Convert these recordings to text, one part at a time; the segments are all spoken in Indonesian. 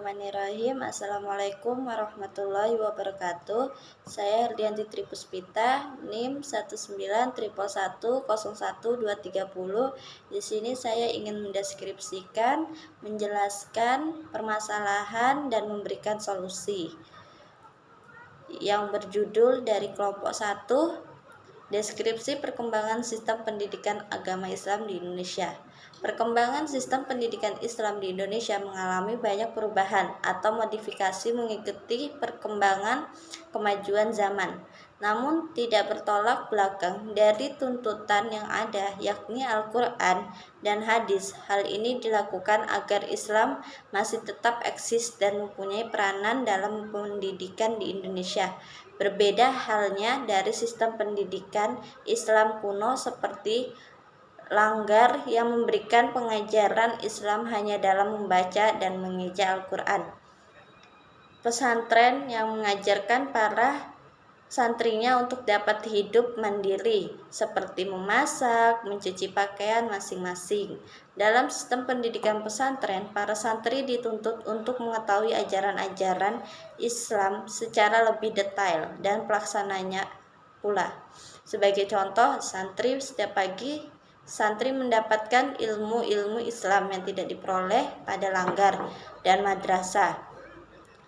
Bismillahirrahmanirrahim. Assalamualaikum warahmatullahi wabarakatuh. Saya Herdianti Tripuspita, NIM 19111101230. Di sini saya ingin mendeskripsikan, menjelaskan permasalahan dan memberikan solusi yang berjudul dari kelompok 1, deskripsi perkembangan sistem pendidikan agama Islam di Indonesia. Perkembangan sistem pendidikan Islam di Indonesia mengalami banyak perubahan atau modifikasi mengikuti perkembangan kemajuan zaman, namun tidak bertolak belakang dari tuntutan yang ada, yakni Al-Quran dan hadis. Hal ini dilakukan agar Islam masih tetap eksis dan mempunyai peranan dalam pendidikan di Indonesia. Berbeda halnya dari sistem pendidikan Islam kuno seperti Langgar yang memberikan pengajaran Islam hanya dalam membaca dan mengeja Al-Quran. Pesantren yang mengajarkan para santrinya untuk dapat hidup mandiri, seperti memasak, mencuci pakaian masing-masing. Dalam sistem pendidikan pesantren, para santri dituntut untuk mengetahui ajaran-ajaran Islam secara lebih detail dan pelaksananya pula. Sebagai contoh, setiap pagi santri mendapatkan ilmu-ilmu Islam yang tidak diperoleh pada langgar dan madrasah.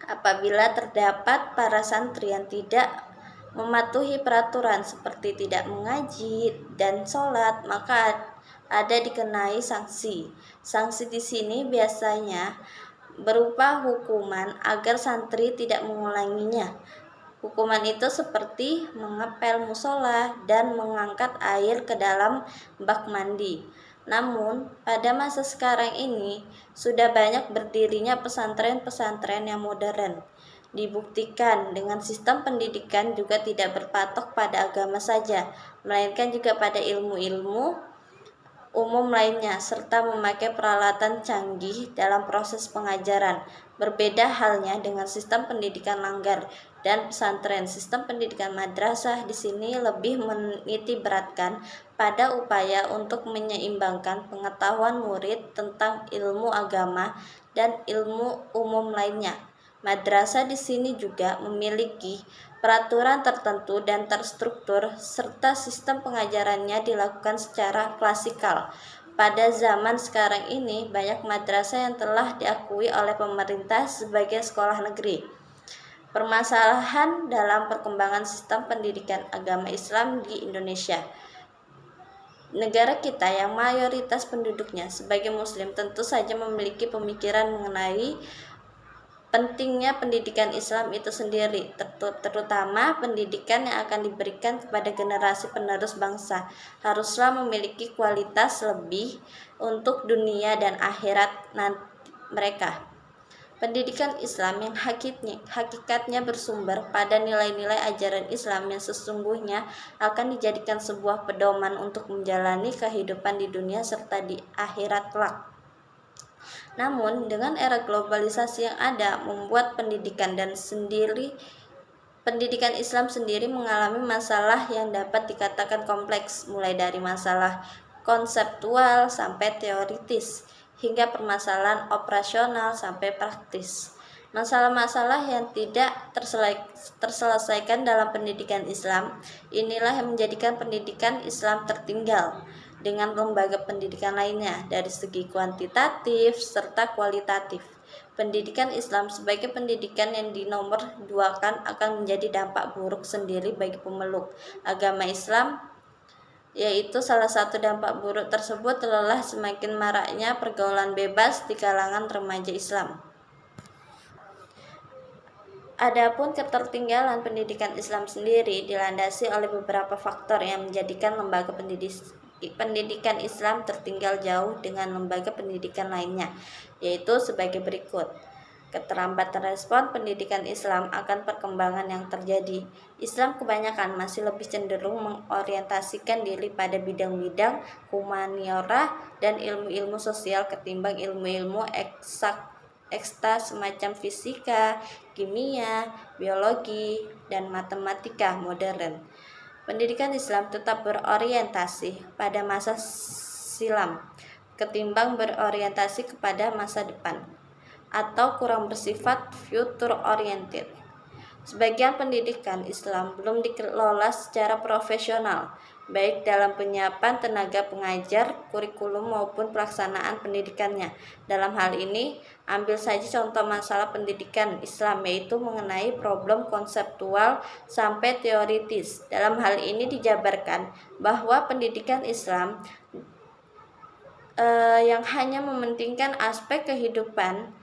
Apabila terdapat para santri yang tidak mematuhi peraturan seperti tidak mengaji dan sholat, maka ada dikenai sanksi. Sanksi di sini biasanya berupa hukuman agar santri tidak mengulanginya. Hukuman itu seperti mengepel musola dan mengangkat air ke dalam bak mandi. Namun, pada masa sekarang ini sudah banyak berdirinya pesantren-pesantren yang modern. Dibuktikan dengan sistem pendidikan juga tidak berpatok pada agama saja, melainkan juga pada ilmu-ilmu umum lainnya, serta memakai peralatan canggih dalam proses pengajaran. Berbeda halnya dengan sistem pendidikan langgar dan pesantren. Sistem pendidikan madrasah di sini lebih menitiberatkan pada upaya untuk menyeimbangkan pengetahuan murid tentang ilmu agama dan ilmu umum lainnya. Madrasah di sini juga memiliki peraturan tertentu dan terstruktur, serta sistem pengajarannya dilakukan secara klasikal. Pada zaman sekarang ini, banyak madrasah yang telah diakui oleh pemerintah sebagai sekolah negeri. Permasalahan dalam perkembangan sistem pendidikan agama Islam di Indonesia. Negara kita yang mayoritas penduduknya sebagai Muslim tentu saja memiliki pemikiran mengenai pentingnya pendidikan Islam itu sendiri, terutama pendidikan yang akan diberikan kepada generasi penerus bangsa, haruslah memiliki kualitas lebih untuk dunia dan akhirat mereka. Pendidikan Islam yang hakikatnya bersumber pada nilai-nilai ajaran Islam yang sesungguhnya akan dijadikan sebuah pedoman untuk menjalani kehidupan di dunia serta di akhirat kelak. Namun, dengan era globalisasi yang ada, membuat pendidikan Islam sendiri mengalami masalah yang dapat dikatakan kompleks, mulai dari masalah konseptual sampai teoritis, hingga permasalahan operasional sampai praktis. Masalah-masalah yang tidak terselesaikan dalam pendidikan Islam, inilah yang menjadikan pendidikan Islam tertinggal dengan lembaga pendidikan lainnya dari segi kuantitatif serta kualitatif. Pendidikan Islam sebagai pendidikan yang dinomor duakan akan menjadi dampak buruk sendiri bagi pemeluk agama Islam, yaitu salah satu dampak buruk tersebut adalah semakin maraknya pergaulan bebas di kalangan remaja Islam. Adapun ketertinggalan pendidikan Islam sendiri dilandasi oleh beberapa faktor yang menjadikan lembaga pendidikan Islam tertinggal jauh dengan lembaga pendidikan lainnya, yaitu sebagai berikut. Keterlambatan respon pendidikan Islam akan perkembangan yang terjadi. Islam kebanyakan masih lebih cenderung mengorientasikan diri pada bidang-bidang humaniora dan ilmu-ilmu sosial ketimbang ilmu-ilmu eksakta semacam fisika, kimia, biologi, dan matematika modern. Pendidikan Islam tetap berorientasi pada masa silam ketimbang berorientasi kepada masa depan. atau kurang bersifat future oriented. Sebagian pendidikan Islam belum dikelola secara profesional, baik dalam penyiapan tenaga pengajar, kurikulum maupun pelaksanaan pendidikannya. Dalam hal ini, ambil saja contoh masalah pendidikan Islam, yaitu mengenai problem konseptual sampai teoritis. Dalam hal ini dijabarkan bahwa pendidikan Islam yang hanya mementingkan aspek kehidupan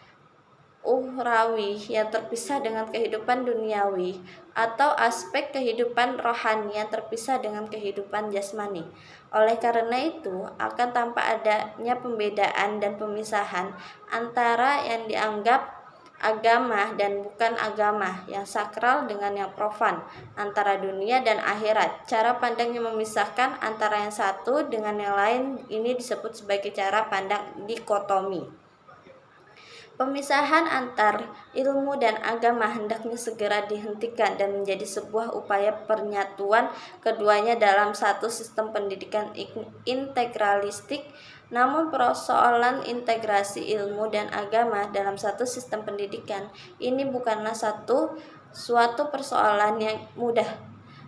ukhrawi yang terpisah dengan kehidupan duniawi, atau aspek kehidupan rohani yang terpisah dengan kehidupan jasmani. Oleh karena itu, akan tampak adanya pembedaan dan pemisahan antara yang dianggap agama dan bukan agama, yang sakral dengan yang profan, antara dunia dan akhirat. Cara pandang yang memisahkan antara yang satu dengan yang lain ini disebut sebagai cara pandang dikotomi. Pemisahan antar ilmu dan agama hendaknya segera dihentikan dan menjadi sebuah upaya penyatuan keduanya dalam satu sistem pendidikan integralistik. Namun persoalan integrasi ilmu dan agama dalam satu sistem pendidikan ini bukanlah suatu persoalan yang mudah,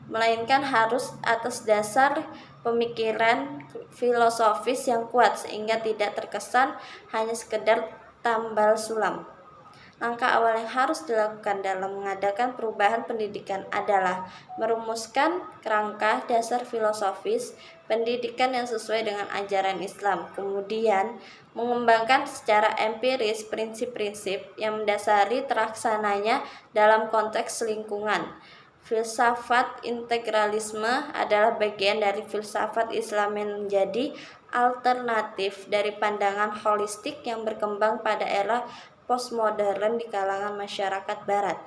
melainkan harus atas dasar pemikiran filosofis yang kuat sehingga tidak terkesan hanya sekedar tambal sulam. Langkah awal yang harus dilakukan dalam mengadakan perubahan pendidikan adalah merumuskan kerangka dasar filosofis pendidikan yang sesuai dengan ajaran Islam, kemudian mengembangkan secara empiris prinsip-prinsip yang mendasari terlaksananya dalam konteks lingkungan. Filsafat integralisme adalah bagian dari filsafat Islam yang menjadi alternatif dari pandangan holistik yang berkembang pada era postmodern di kalangan masyarakat barat.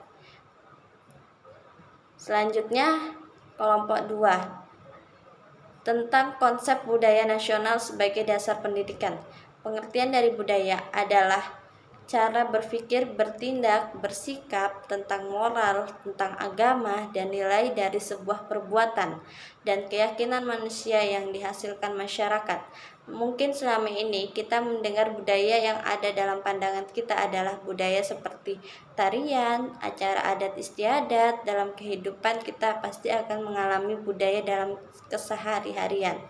Selanjutnya, kelompok 2 tentang konsep budaya nasional sebagai dasar pendidikan. Pengertian dari budaya adalah cara berpikir, bertindak, bersikap tentang moral, tentang agama, dan nilai dari sebuah perbuatan dan keyakinan manusia yang dihasilkan masyarakat. Mungkin selama ini kita mendengar budaya yang ada dalam pandangan kita adalah budaya seperti tarian, acara adat istiadat. Dalam kehidupan kita pasti akan mengalami budaya dalam kesehari-harian.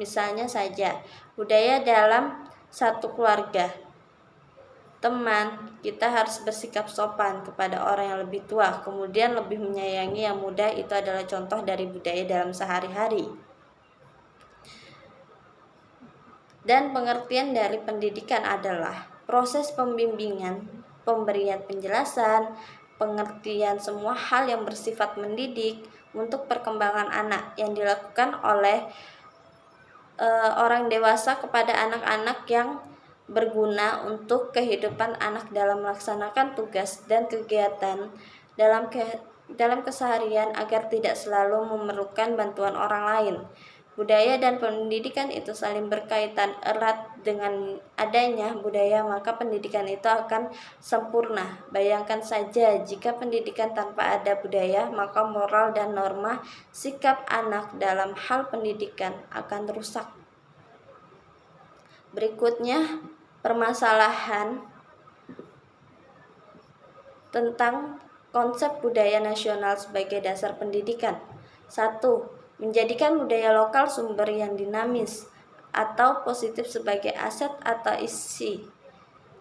Misalnya saja, budaya dalam satu keluarga. Teman, kita harus bersikap sopan kepada orang yang lebih tua, kemudian lebih menyayangi yang muda. Itu adalah contoh dari budaya dalam sehari-hari. Dan pengertian dari pendidikan adalah proses pembimbingan, pemberian penjelasan, pengertian semua hal yang bersifat mendidik untuk perkembangan anak yang dilakukan oleh orang dewasa kepada anak-anak yang berguna untuk kehidupan anak dalam melaksanakan tugas dan kegiatan dalam keseharian agar tidak selalu memerlukan bantuan orang lain. Budaya dan pendidikan itu saling berkaitan erat. Dengan adanya budaya, maka pendidikan itu akan sempurna. Bayangkan saja jika pendidikan tanpa ada budaya, maka moral dan norma sikap anak dalam hal pendidikan akan rusak. Berikutnya, permasalahan tentang konsep budaya nasional sebagai dasar pendidikan. 1. Menjadikan budaya lokal sumber yang dinamis atau positif sebagai aset atau isi.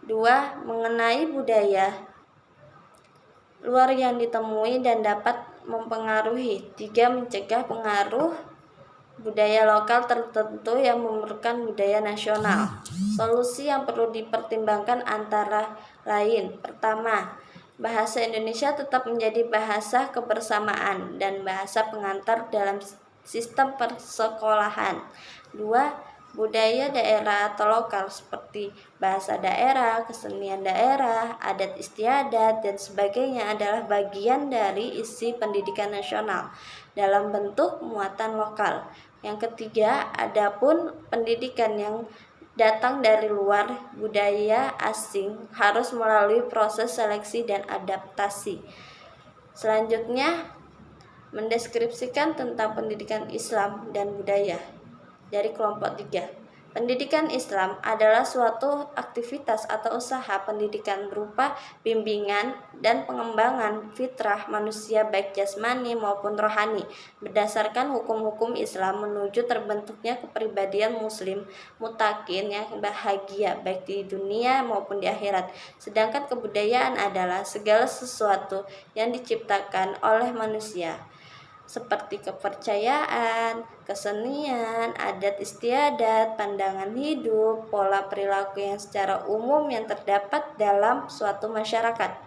2. Mengenai budaya luar yang ditemui dan dapat mempengaruhi. 3. Mencegah pengaruh budaya lokal tertentu yang memerlukan budaya nasional. Solusi yang perlu dipertimbangkan antara lain: pertama, bahasa Indonesia tetap menjadi bahasa kebersamaan dan bahasa pengantar dalam sistem persekolahan. 2. Budaya daerah atau lokal seperti bahasa daerah, kesenian daerah, adat istiadat, dan sebagainya adalah bagian dari isi pendidikan nasional dalam bentuk muatan lokal. Yang ketiga, adapun pendidikan yang datang dari luar budaya asing harus melalui proses seleksi dan adaptasi. Selanjutnya, mendeskripsikan tentang pendidikan Islam dan budaya dari kelompok 3. Pendidikan Islam adalah suatu aktivitas atau usaha pendidikan berupa bimbingan dan pengembangan fitrah manusia baik jasmani maupun rohani berdasarkan hukum-hukum Islam menuju terbentuknya kepribadian muslim mutakin yang bahagia baik di dunia maupun di akhirat. Sedangkan kebudayaan adalah segala sesuatu yang diciptakan oleh manusia seperti kepercayaan, kesenian, adat istiadat, pandangan hidup, pola perilaku yang secara umum yang terdapat dalam suatu masyarakat.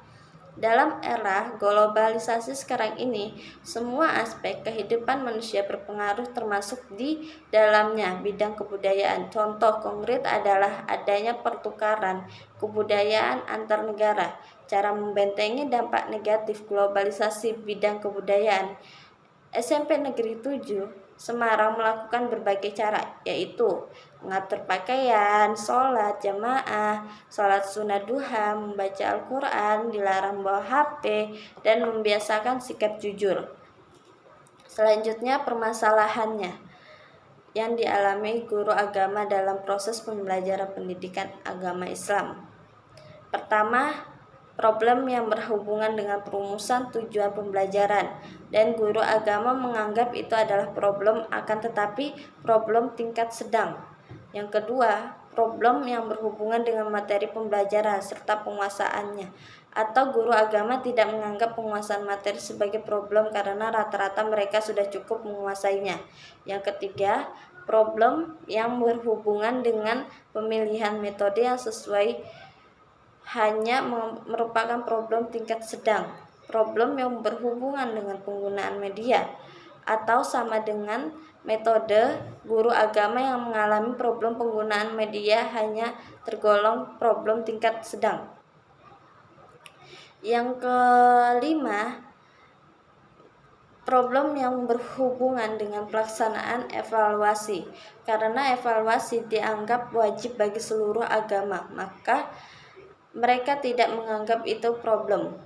Dalam era globalisasi sekarang ini, semua aspek kehidupan manusia berpengaruh termasuk di dalamnya bidang kebudayaan. Contoh konkret adalah adanya pertukaran kebudayaan antar negara. Cara membentengi dampak negatif globalisasi bidang kebudayaan. SMP Negeri 7 Semarang melakukan berbagai cara, yaitu mengatur pakaian, sholat jamaah, sholat sunnah duha, membaca Al-Quran, dilarang bawa HP, dan membiasakan sikap jujur. Selanjutnya permasalahannya yang dialami guru agama dalam proses pembelajaran pendidikan agama Islam. Pertama, problem yang berhubungan dengan perumusan tujuan pembelajaran, dan guru agama menganggap itu adalah problem akan tetapi problem tingkat sedang. Yang kedua, problem yang berhubungan dengan materi pembelajaran serta penguasaannya, atau guru agama tidak menganggap penguasaan materi sebagai problem karena rata-rata mereka sudah cukup menguasainya. Yang ketiga, problem yang berhubungan dengan pemilihan metode yang sesuai hanya merupakan problem tingkat sedang. Problem yang berhubungan dengan penggunaan media atau sama dengan metode guru agama yang mengalami problem penggunaan media hanya tergolong problem tingkat sedang. Yang kelima, problem yang berhubungan dengan pelaksanaan evaluasi. Karena evaluasi dianggap wajib bagi seluruh agama, maka mereka tidak menganggap itu problem.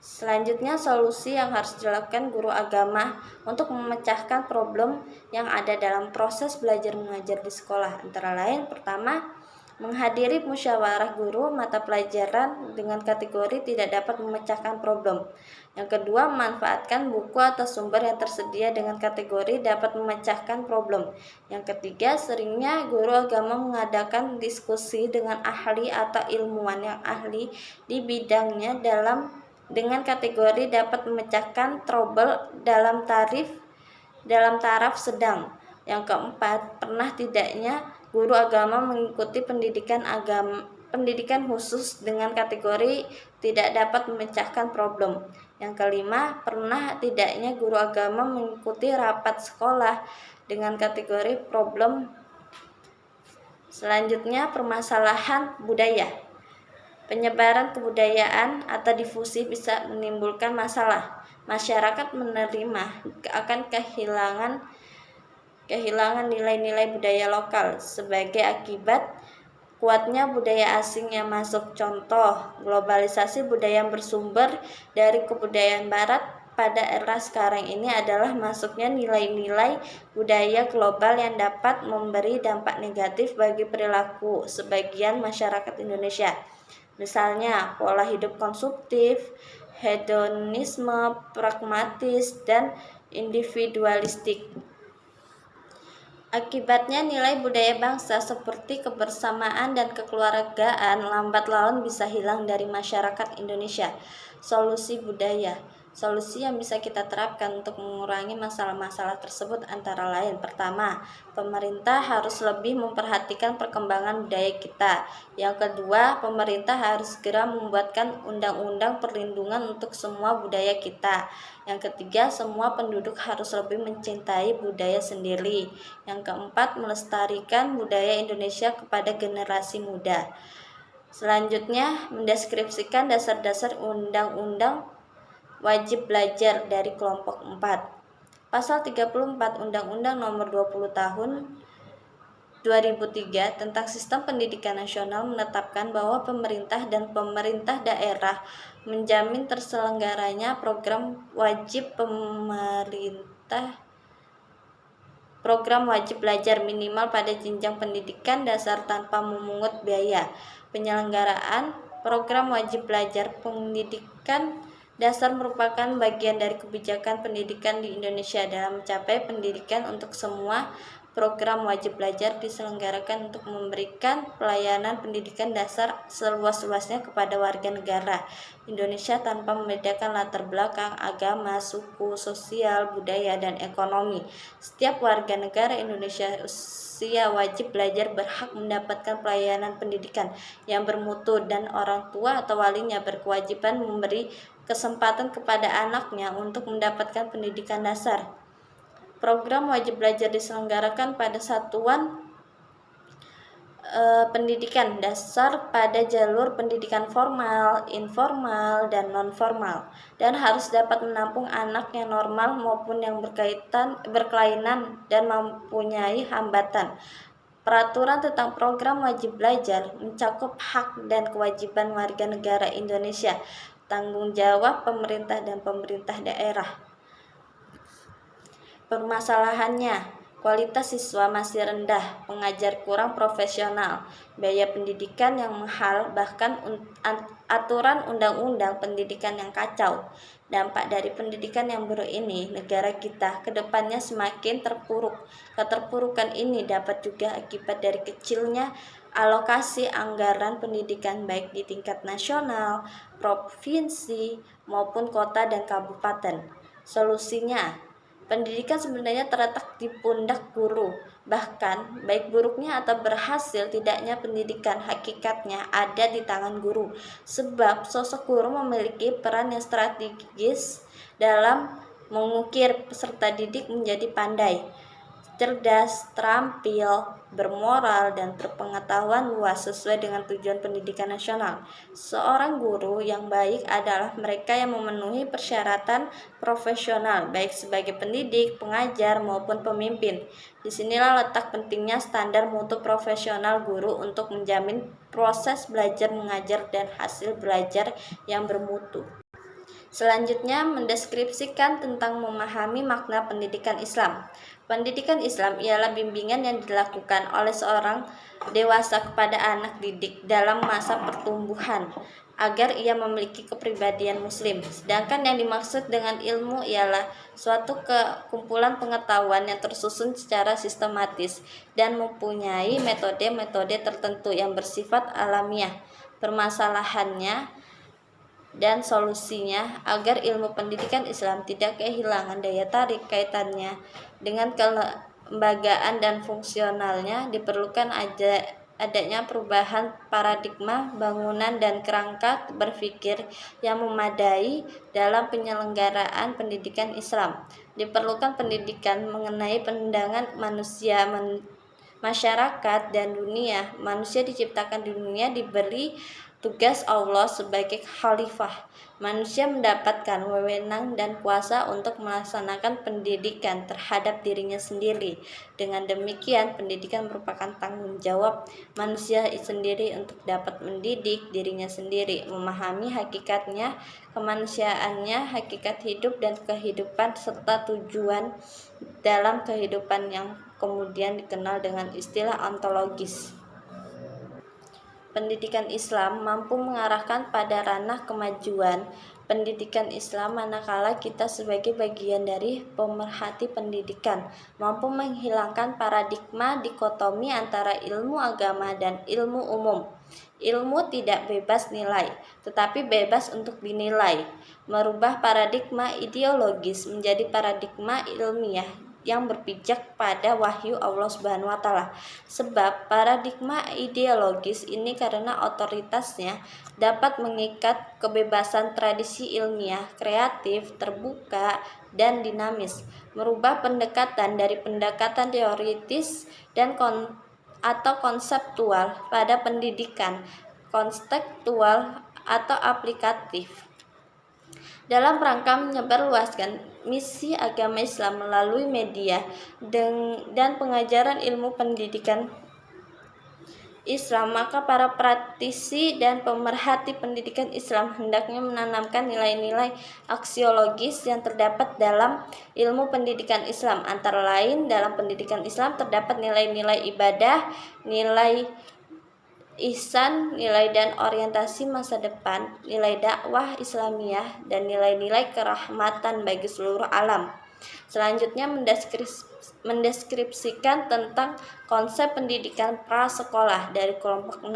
Selanjutnya, solusi yang harus dilakukan guru agama untuk memecahkan problem yang ada dalam proses belajar mengajar di sekolah. Antara lain, pertama, menghadiri musyawarah guru mata pelajaran dengan kategori tidak dapat memecahkan problem. Yang kedua, memanfaatkan buku atau sumber yang tersedia dengan kategori dapat memecahkan problem. Yang ketiga, seringnya guru agama mengadakan diskusi dengan ahli atau ilmuwan yang ahli di bidangnya dengan kategori dapat memecahkan trouble dalam taraf sedang. Yang keempat, pernah tidaknya guru agama mengikuti pendidikan khusus dengan kategori tidak dapat memecahkan problem. Yang kelima, pernah tidaknya guru agama mengikuti rapat sekolah dengan kategori problem. Selanjutnya, permasalahan budaya. Penyebaran kebudayaan atau difusi bisa menimbulkan masalah. Masyarakat menerima akan kehilangan nilai-nilai budaya lokal sebagai akibat kuatnya budaya asing yang masuk. Contoh, globalisasi budaya yang bersumber dari kebudayaan barat pada era sekarang ini adalah masuknya nilai-nilai budaya global yang dapat memberi dampak negatif bagi perilaku sebagian masyarakat Indonesia. Misalnya, pola hidup konsumtif, hedonisme, pragmatis, dan individualistik. Akibatnya nilai budaya bangsa seperti kebersamaan dan kekeluargaan lambat laun bisa hilang dari masyarakat Indonesia. Solusi budaya. Solusi yang bisa kita terapkan untuk mengurangi masalah-masalah tersebut antara lain. Pertama, pemerintah harus lebih memperhatikan perkembangan budaya kita. Yang kedua, pemerintah harus segera membuatkan undang-undang perlindungan untuk semua budaya kita. Yang ketiga, semua penduduk harus lebih mencintai budaya sendiri. Yang keempat, melestarikan budaya Indonesia kepada generasi muda. Selanjutnya, mendeskripsikan dasar-dasar undang-undang wajib belajar dari kelompok 4. Pasal 34 Undang-Undang Nomor 20 Tahun 2003 tentang Sistem Pendidikan Nasional menetapkan bahwa pemerintah dan pemerintah daerah menjamin terselenggaranya program wajib program wajib belajar minimal pada jenjang pendidikan dasar tanpa memungut biaya. Penyelenggaraan program wajib belajar pendidikan dasar merupakan bagian dari kebijakan pendidikan di Indonesia dalam mencapai pendidikan untuk semua. Program wajib belajar diselenggarakan untuk memberikan pelayanan pendidikan dasar seluas-luasnya kepada warga negara Indonesia tanpa membedakan latar belakang, agama, suku, sosial, budaya, dan ekonomi. Setiap warga negara Indonesia usia wajib belajar berhak mendapatkan pelayanan pendidikan yang bermutu, dan orang tua atau walinya berkewajiban memberi kesempatan kepada anaknya untuk mendapatkan pendidikan dasar. Program wajib belajar diselenggarakan pada satuan pendidikan dasar pada jalur pendidikan formal, informal, dan non-formal, dan harus dapat menampung anak yang normal maupun yang berkelainan dan mempunyai hambatan. Peraturan tentang program wajib belajar mencakup hak dan kewajiban warga negara Indonesia, tanggung jawab pemerintah dan pemerintah daerah. Permasalahannya, kualitas siswa masih rendah, pengajar kurang profesional, biaya pendidikan yang mahal, bahkan aturan undang-undang pendidikan yang kacau. Dampak dari pendidikan yang buruk ini, negara kita ke depannya semakin terpuruk. Keterpurukan ini dapat juga akibat dari kecilnya alokasi anggaran pendidikan baik di tingkat nasional, provinsi, maupun kota dan kabupaten. Solusinya, pendidikan sebenarnya terletak di pundak guru. Bahkan, baik buruknya atau berhasil tidaknya pendidikan, hakikatnya ada di tangan guru. Sebab sosok guru memiliki peran yang strategis dalam mengukir peserta didik menjadi pandai, cerdas, terampil, bermoral, dan berpengetahuan luas sesuai dengan tujuan pendidikan nasional. Seorang guru yang baik adalah mereka yang memenuhi persyaratan profesional, baik sebagai pendidik, pengajar, maupun pemimpin. Disinilah letak pentingnya standar mutu profesional guru untuk menjamin proses belajar mengajar dan hasil belajar yang bermutu. Selanjutnya, mendeskripsikan tentang memahami makna pendidikan Islam. Pendidikan Islam ialah bimbingan yang dilakukan oleh seorang dewasa kepada anak didik dalam masa pertumbuhan agar ia memiliki kepribadian muslim. Sedangkan yang dimaksud dengan ilmu ialah suatu kumpulan pengetahuan yang tersusun secara sistematis dan mempunyai metode-metode tertentu yang bersifat alamiah. Permasalahannya dan solusinya agar ilmu pendidikan Islam tidak kehilangan daya tarik kaitannya dengan kelembagaan dan fungsionalnya, diperlukan adanya perubahan paradigma bangunan dan kerangka berpikir yang memadai dalam penyelenggaraan pendidikan Islam. Diperlukan pendidikan mengenai pandangan manusia, masyarakat, dan dunia. Manusia diciptakan di dunia, diberi tugas Allah sebagai khalifah. Manusia mendapatkan wewenang dan kuasa untuk melaksanakan pendidikan terhadap dirinya sendiri. Dengan demikian, pendidikan merupakan tanggung jawab manusia sendiri untuk dapat mendidik dirinya sendiri, memahami hakikatnya, kemanusiaannya, hakikat hidup dan kehidupan, serta tujuan dalam kehidupan yang kemudian dikenal dengan istilah ontologis. Pendidikan Islam mampu mengarahkan pada ranah kemajuan pendidikan Islam manakala kita sebagai bagian dari pemerhati pendidikan mampu menghilangkan paradigma dikotomi antara ilmu agama dan ilmu umum. Ilmu tidak bebas nilai, tetapi bebas untuk dinilai. Merubah paradigma ideologis menjadi paradigma ilmiah yang berpijak pada wahyu Allah Subhanahu wa taala. Sebab paradigma ideologis ini karena otoritasnya dapat mengikat kebebasan tradisi ilmiah, kreatif, terbuka, dan dinamis, merubah pendekatan dari pendekatan teoritis dan atau konseptual pada pendidikan konstektual atau aplikatif dalam rangka menyebarluaskan misi agama Islam melalui media dan pengajaran ilmu pendidikan Islam, maka para praktisi dan pemerhati pendidikan Islam hendaknya menanamkan nilai-nilai aksiologis yang terdapat dalam ilmu pendidikan Islam. Antara lain, dalam pendidikan Islam terdapat nilai-nilai ibadah, nilai ihsan, nilai dan orientasi masa depan, nilai dakwah Islamiyah, dan nilai-nilai kerahmatan bagi seluruh alam. Selanjutnya mendeskripsikan tentang konsep pendidikan prasekolah dari kelompok 6.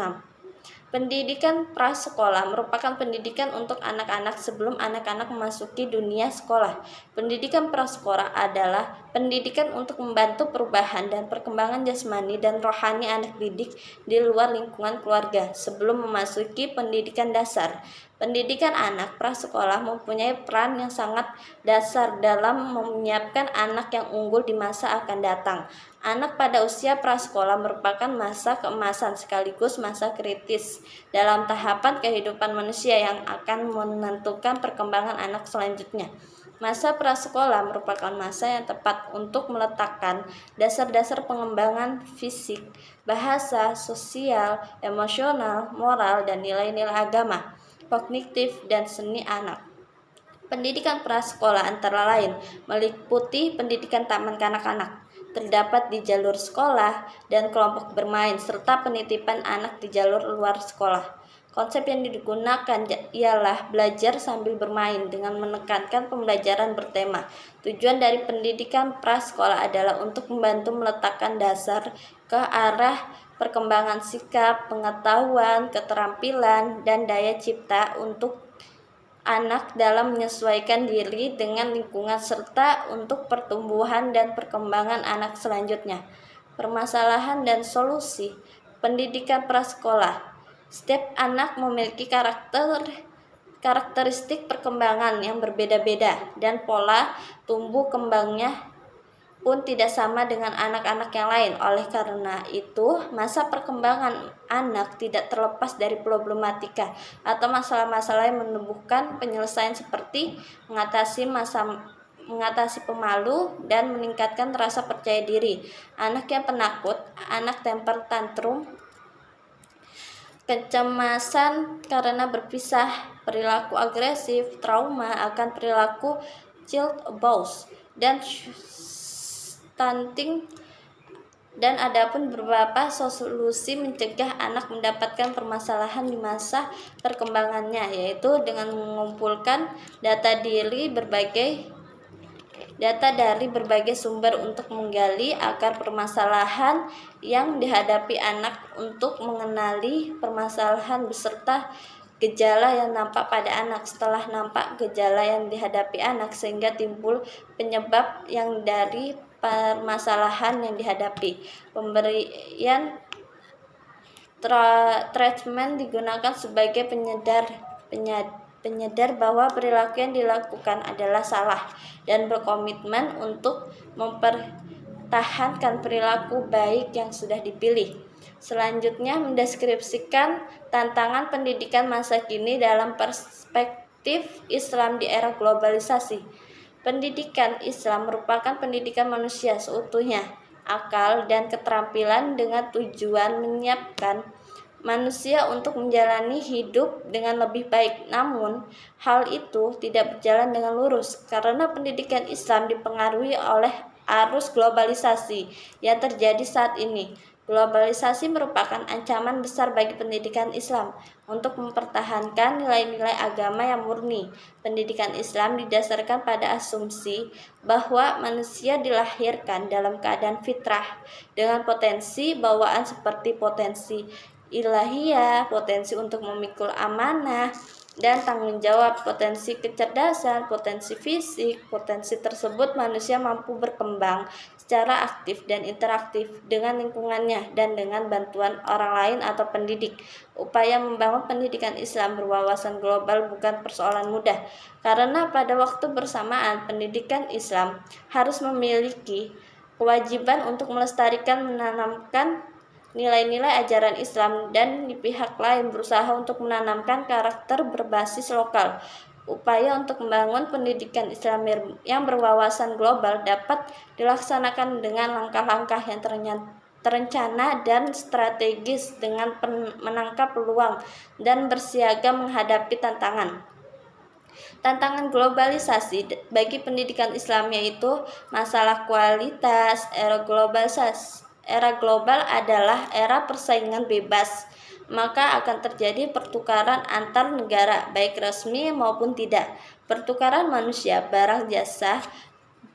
Pendidikan prasekolah merupakan pendidikan untuk anak-anak sebelum anak-anak memasuki dunia sekolah. Pendidikan prasekolah adalah pendidikan untuk membantu perubahan dan perkembangan jasmani dan rohani anak didik di luar lingkungan keluarga sebelum memasuki pendidikan dasar. Pendidikan anak prasekolah mempunyai peran yang sangat dasar dalam menyiapkan anak yang unggul di masa akan datang. Anak pada usia prasekolah merupakan masa keemasan sekaligus masa kritis dalam tahapan kehidupan manusia yang akan menentukan perkembangan anak selanjutnya. Masa prasekolah merupakan masa yang tepat untuk meletakkan dasar-dasar pengembangan fisik, bahasa, sosial, emosional, moral, dan nilai-nilai agama, kognitif, dan seni anak. Pendidikan prasekolah antara lain meliputi pendidikan taman kanak-kanak, terdapat di jalur sekolah dan kelompok bermain, serta penitipan anak di jalur luar sekolah. Konsep yang digunakan ialah belajar sambil bermain dengan menekankan pembelajaran bertema. Tujuan dari pendidikan prasekolah adalah untuk membantu meletakkan dasar ke arah perkembangan sikap, pengetahuan, keterampilan, dan daya cipta untuk anak dalam menyesuaikan diri dengan lingkungan serta untuk pertumbuhan dan perkembangan anak selanjutnya. Permasalahan dan solusi pendidikan prasekolah. Setiap anak memiliki karakteristik perkembangan yang berbeda-beda dan pola tumbuh kembangnya pun tidak sama dengan anak-anak yang lain. Oleh karena itu, masa perkembangan anak tidak terlepas dari problematika atau masalah-masalah yang menumbuhkan penyelesaian seperti mengatasi pemalu dan meningkatkan rasa percaya diri. Anak yang penakut, anak temper tantrum, kecemasan karena berpisah, perilaku agresif, trauma akan perilaku child abuse, dan stunting. Dan adapun beberapa solusi mencegah anak mendapatkan permasalahan di masa perkembangannya, yaitu dengan mengumpulkan data dari berbagai sumber untuk menggali akar permasalahan yang dihadapi anak, untuk mengenali permasalahan beserta gejala yang nampak pada anak. Setelah nampak gejala yang dihadapi anak sehingga timbul penyebab yang dari permasalahan yang dihadapi, pemberian treatment digunakan sebagai penyedar bahwa perilaku yang dilakukan adalah salah, dan berkomitmen untuk mempertahankan perilaku baik yang sudah dipilih. Selanjutnya, mendeskripsikan tantangan pendidikan masa kini dalam perspektif Islam di era globalisasi. Pendidikan Islam merupakan pendidikan manusia seutuhnya, akal dan keterampilan, dengan tujuan menyiapkan manusia untuk menjalani hidup dengan lebih baik. Namun, hal itu tidak berjalan dengan lurus karena pendidikan Islam dipengaruhi oleh arus globalisasi yang terjadi saat ini. Globalisasi merupakan ancaman besar bagi pendidikan Islam untuk mempertahankan nilai-nilai agama yang murni. Pendidikan Islam didasarkan pada asumsi bahwa manusia dilahirkan dalam keadaan fitrah dengan potensi bawaan seperti potensi ilahiyah, potensi untuk memikul amanah dan tanggung jawab, potensi kecerdasan, potensi fisik. Potensi tersebut manusia mampu berkembang secara aktif dan interaktif dengan lingkungannya dan dengan bantuan orang lain atau pendidik. Upaya membangun pendidikan Islam berwawasan global bukan persoalan mudah, karena pada waktu bersamaan pendidikan Islam harus memiliki kewajiban untuk melestarikan, menanamkan nilai-nilai ajaran Islam, dan di pihak lain berusaha untuk menanamkan karakter berbasis lokal. Upaya untuk membangun pendidikan Islam yang berwawasan global dapat dilaksanakan dengan langkah-langkah yang terencana dan strategis dengan menangkap peluang dan bersiaga menghadapi tantangan. Tantangan globalisasi bagi pendidikan Islam yaitu masalah kualitas. Era global adalah era persaingan bebas, maka akan terjadi pertukaran antar negara, baik resmi maupun tidak, pertukaran manusia, barang, jasa,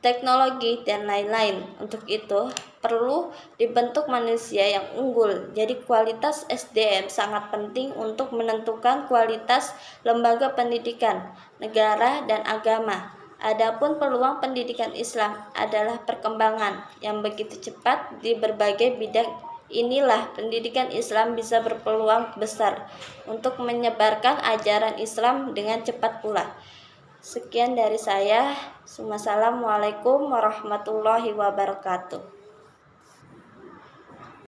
teknologi, dan lain-lain. Untuk itu, perlu dibentuk manusia yang unggul. Jadi kualitas SDM sangat penting untuk menentukan kualitas lembaga pendidikan, negara, dan agama. Adapun peluang pendidikan Islam adalah perkembangan yang begitu cepat di berbagai bidang. Inilah pendidikan Islam bisa berpeluang besar untuk menyebarkan ajaran Islam dengan cepat pula. Sekian dari saya. Wassalamualaikum warahmatullahi wabarakatuh.